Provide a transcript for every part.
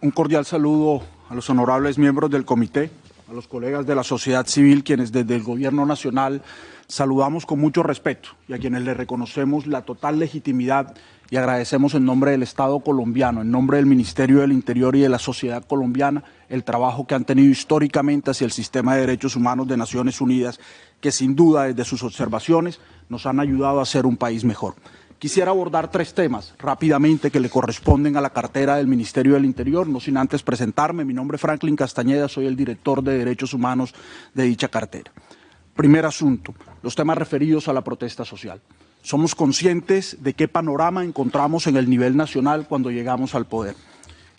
Un cordial saludo a los honorables miembros del comité, a los colegas de la sociedad civil, quienes desde el Gobierno Nacional saludamos con mucho respeto y a quienes les reconocemos la total legitimidad y agradecemos en nombre del Estado colombiano, en nombre del Ministerio del Interior y de la sociedad colombiana, el trabajo que han tenido históricamente hacia el sistema de derechos humanos de Naciones Unidas, que sin duda desde sus observaciones nos han ayudado a ser un país mejor. Quisiera abordar tres temas rápidamente que le corresponden a la cartera del Ministerio del Interior, no sin antes presentarme. Mi nombre es Franklin Castañeda, soy el director de Derechos Humanos de dicha cartera. Primer asunto, los temas referidos a la protesta social. Somos conscientes de qué panorama encontramos en el nivel nacional cuando llegamos al poder.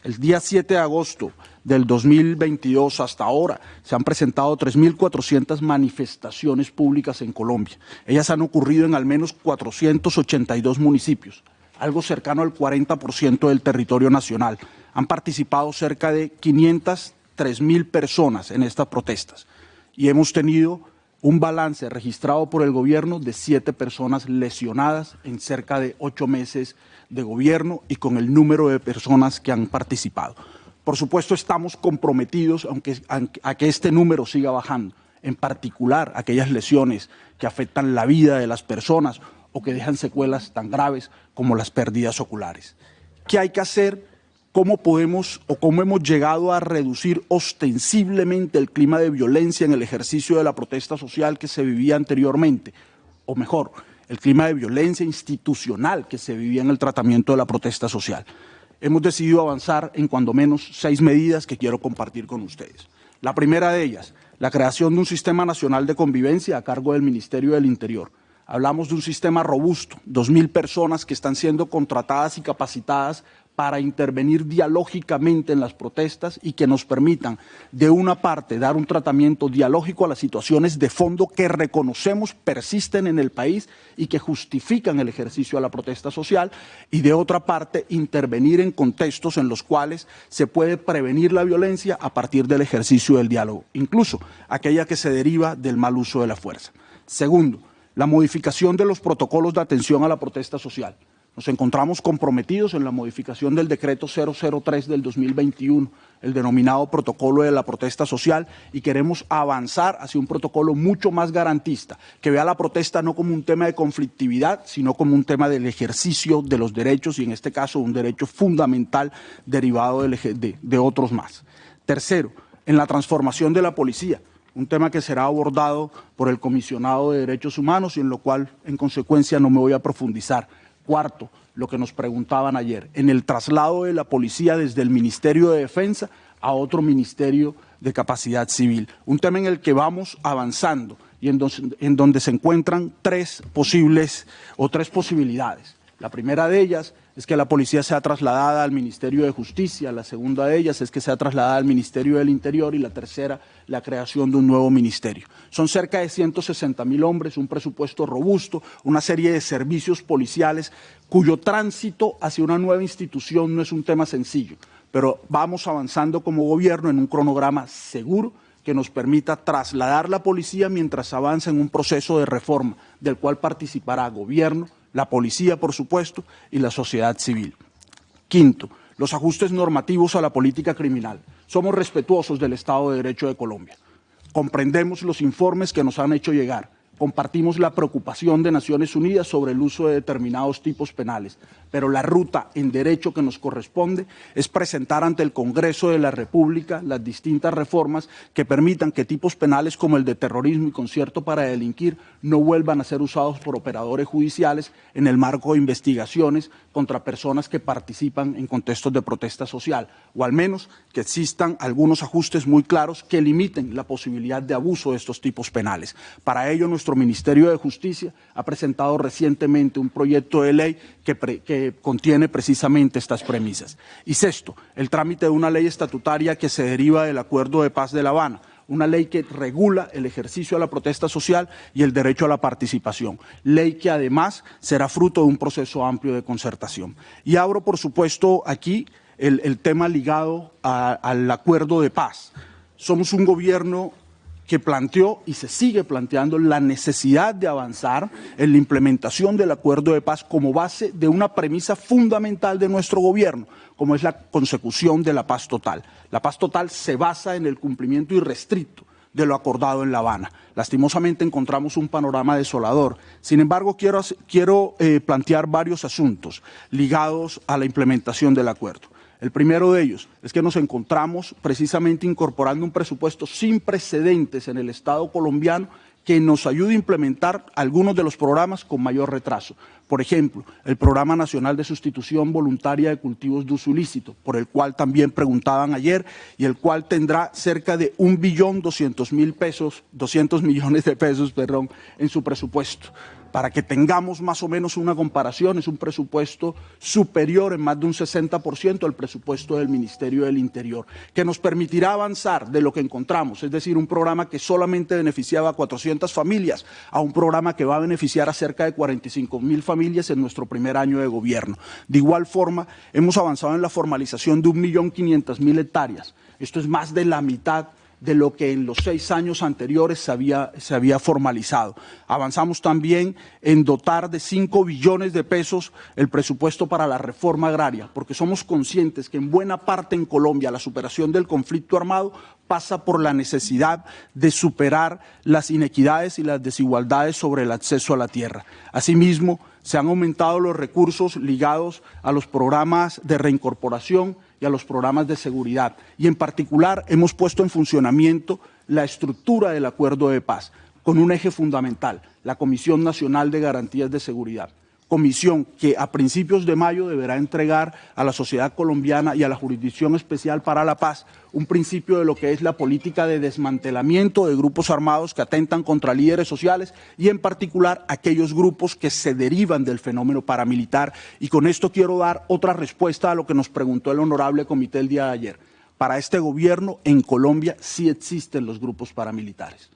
El día 7 de agosto del 2022 hasta ahora se han presentado 3.400 manifestaciones públicas en Colombia. Ellas han ocurrido en al menos 482 municipios, algo cercano al 40% del territorio nacional. Han participado cerca de 503.000 personas en estas protestas y hemos tenido un balance registrado por el gobierno de 7 personas lesionadas en cerca de 8 meses de gobierno y con el número de personas que han participado. Por supuesto, estamos comprometidos a que este número siga bajando, en particular aquellas lesiones que afectan la vida de las personas o que dejan secuelas tan graves como las pérdidas oculares. ¿Qué hay que hacer? ¿Cómo podemos o cómo hemos llegado a reducir ostensiblemente el clima de violencia en el ejercicio de la protesta social que se vivía anteriormente? O mejor, el clima de violencia institucional que se vivía en el tratamiento de la protesta social. Hemos decidido avanzar en cuando menos 6 medidas que quiero compartir con ustedes. La primera de ellas, la creación de un sistema nacional de convivencia a cargo del Ministerio del Interior. Hablamos de un sistema robusto, 2.000 personas que están siendo contratadas y capacitadas para intervenir dialógicamente en las protestas y que nos permitan, de una parte, dar un tratamiento dialógico a las situaciones de fondo que reconocemos persisten en el país y que justifican el ejercicio de la protesta social, y de otra parte, intervenir en contextos en los cuales se puede prevenir la violencia a partir del ejercicio del diálogo, incluso aquella que se deriva del mal uso de la fuerza. Segundo, la modificación de los protocolos de atención a la protesta social. Nos encontramos comprometidos en la modificación del decreto 003 del 2021, el denominado protocolo de la protesta social, y queremos avanzar hacia un protocolo mucho más garantista, que vea la protesta no como un tema de conflictividad, sino como un tema del ejercicio de los derechos, y en este caso un derecho fundamental derivado de otros más. Tercero, en la transformación de la policía, un tema que será abordado por el Comisionado de Derechos Humanos y en lo cual, en consecuencia, no me voy a profundizar. Cuarto, lo que nos preguntaban ayer, en el traslado de la policía desde el Ministerio de Defensa a otro Ministerio de Capacidad Civil. Un tema en el que vamos avanzando y en donde se encuentran tres posibilidades. La primera de ellas es que la policía sea trasladada al Ministerio de Justicia, la segunda de ellas es que sea trasladada al Ministerio del Interior y la tercera, la creación de un nuevo ministerio. Son cerca de 160.000 hombres, un presupuesto robusto, una serie de servicios policiales cuyo tránsito hacia una nueva institución no es un tema sencillo, pero vamos avanzando como gobierno en un cronograma seguro que nos permita trasladar la policía mientras avanza en un proceso de reforma del cual participará gobierno, la policía, por supuesto, y la sociedad civil. Quinto, los ajustes normativos a la política criminal. Somos respetuosos del Estado de Derecho de Colombia. Comprendemos los informes que nos han hecho llegar. Compartimos la preocupación de Naciones Unidas sobre el uso de determinados tipos penales, pero la ruta en derecho que nos corresponde es presentar ante el Congreso de la República las distintas reformas que permitan que tipos penales como el de terrorismo y concierto para delinquir no vuelvan a ser usados por operadores judiciales en el marco de investigaciones contra personas que participan en contextos de protesta social, o al menos que existan algunos ajustes muy claros que limiten la posibilidad de abuso de estos tipos penales. Para ello, nuestro Ministerio de Justicia ha presentado recientemente un proyecto de ley que contiene precisamente estas premisas. Y sexto, el trámite de una ley estatutaria que se deriva del Acuerdo de Paz de La Habana, una ley que regula el ejercicio de la protesta social y el derecho a la participación, ley que además será fruto de un proceso amplio de concertación. Y abro, por supuesto, aquí el tema ligado al acuerdo de paz. Somos un gobierno que planteó y se sigue planteando la necesidad de avanzar en la implementación del acuerdo de paz como base de una premisa fundamental de nuestro gobierno, como es la consecución de la paz total. La paz total se basa en el cumplimiento irrestricto de lo acordado en La Habana. Lastimosamente encontramos un panorama desolador. Sin embargo, quiero plantear varios asuntos ligados a la implementación del acuerdo. El primero de ellos es que nos encontramos precisamente incorporando un presupuesto sin precedentes en el Estado colombiano que nos ayude a implementar algunos de los programas con mayor retraso. Por ejemplo, el Programa Nacional de Sustitución Voluntaria de Cultivos de Uso Ilícito, por el cual también preguntaban ayer, y el cual tendrá cerca de 1.200.000 millones de pesos, en su presupuesto. Para que tengamos más o menos una comparación, es un presupuesto superior en más de un 60% al presupuesto del Ministerio del Interior, que nos permitirá avanzar de lo que encontramos, es decir, un programa que solamente beneficiaba a 400 familias, a un programa que va a beneficiar a cerca de 45.000 familias en nuestro primer año de gobierno. De igual forma, hemos avanzado en la formalización de 1.500.000 hectáreas. Esto es más de la mitad de lo que en los 6 años anteriores se había formalizado. Avanzamos también en dotar de 5 billones de pesos el presupuesto para la reforma agraria, porque somos conscientes que en buena parte en Colombia la superación del conflicto armado pasa por la necesidad de superar las inequidades y las desigualdades sobre el acceso a la tierra. Asimismo, se han aumentado los recursos ligados a los programas de reincorporación y a los programas de seguridad. Y en particular hemos puesto en funcionamiento la estructura del acuerdo de paz, con un eje fundamental, la Comisión Nacional de Garantías de Seguridad. Comisión que a principios de mayo deberá entregar a la sociedad colombiana y a la Jurisdicción Especial para la Paz un principio de lo que es la política de desmantelamiento de grupos armados que atentan contra líderes sociales y en particular aquellos grupos que se derivan del fenómeno paramilitar. Y con esto quiero dar otra respuesta a lo que nos preguntó el honorable comité el día de ayer. Para este gobierno en Colombia sí existen los grupos paramilitares.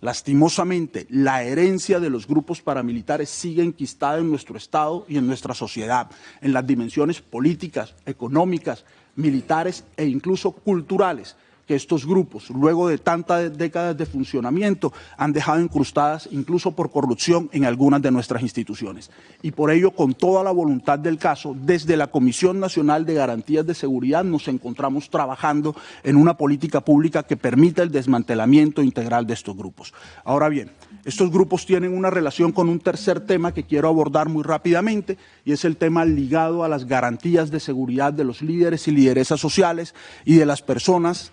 Lastimosamente, la herencia de los grupos paramilitares sigue enquistada en nuestro Estado y en nuestra sociedad, en las dimensiones políticas, económicas, militares e incluso culturales que estos grupos, luego de tantas décadas de funcionamiento, han dejado incrustadas incluso por corrupción en algunas de nuestras instituciones. Y por ello, con toda la voluntad del caso, desde la Comisión Nacional de Garantías de Seguridad nos encontramos trabajando en una política pública que permita el desmantelamiento integral de estos grupos. Ahora bien, estos grupos tienen una relación con un tercer tema que quiero abordar muy rápidamente, y es el tema ligado a las garantías de seguridad de los líderes y lideresas sociales y de las personas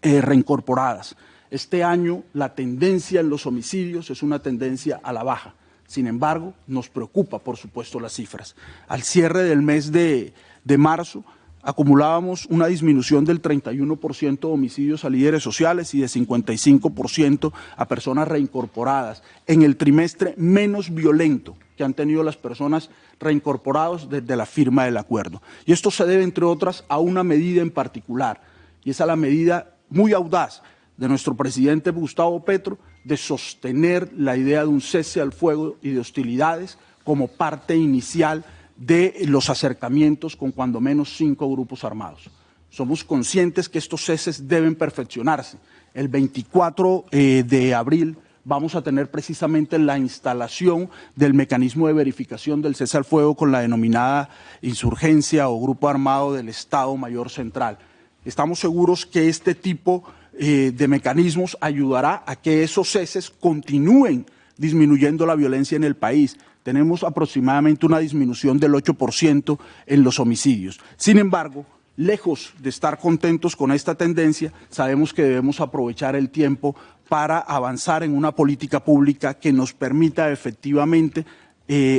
reincorporadas. Este año la tendencia en los homicidios es una tendencia a la baja. Sin embargo, nos preocupa, por supuesto, las cifras. Al cierre del mes de marzo, acumulábamos una disminución del 31% de homicidios a líderes sociales y de 55% a personas reincorporadas, en el trimestre menos violento que han tenido las personas reincorporadas desde la firma del acuerdo. Y esto se debe, entre otras, a una medida en particular, y es a la medida muy audaz de nuestro presidente Gustavo Petro de sostener la idea de un cese al fuego y de hostilidades como parte inicial de los acercamientos con cuando menos 5 grupos armados. Somos conscientes que estos ceses deben perfeccionarse. El 24 de abril vamos a tener precisamente la instalación del mecanismo de verificación del cese al fuego con la denominada insurgencia o grupo armado del Estado Mayor Central. Estamos seguros que este tipo de mecanismos ayudará a que esos ceses continúen disminuyendo la violencia en el país. Tenemos aproximadamente una disminución del 8% en los homicidios. Sin embargo, lejos de estar contentos con esta tendencia, sabemos que debemos aprovechar el tiempo para avanzar en una política pública que nos permita efectivamente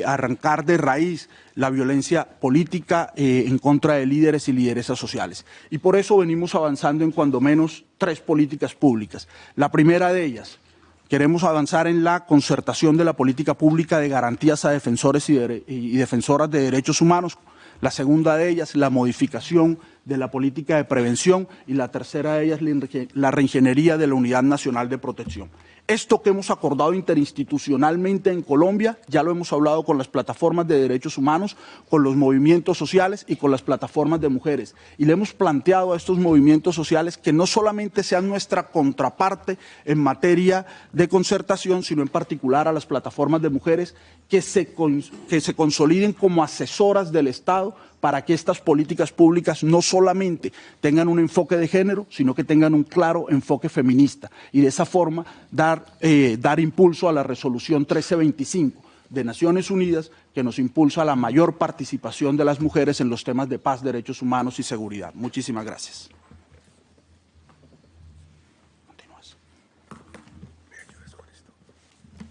arrancar de raíz la violencia política en contra de líderes y lideresas sociales. Y por eso venimos avanzando en cuando menos 3 políticas públicas. La primera de ellas, queremos avanzar en la concertación de la política pública de garantías a defensores y defensoras de derechos humanos. La segunda de ellas, la modificación de la política de prevención y la tercera de ellas la reingeniería de la Unidad Nacional de Protección. Esto que hemos acordado interinstitucionalmente en Colombia, ya lo hemos hablado con las plataformas de derechos humanos, con los movimientos sociales y con las plataformas de mujeres. Y le hemos planteado a estos movimientos sociales que no solamente sean nuestra contraparte en materia de concertación, sino en particular a las plataformas de mujeres que se consoliden como asesoras del Estado para que estas políticas públicas no solamente tengan un enfoque de género, sino que tengan un claro enfoque feminista y de esa forma dar impulso a la resolución 1325 de Naciones Unidas que nos impulsa a la mayor participación de las mujeres en los temas de paz, derechos humanos y seguridad. Muchísimas gracias.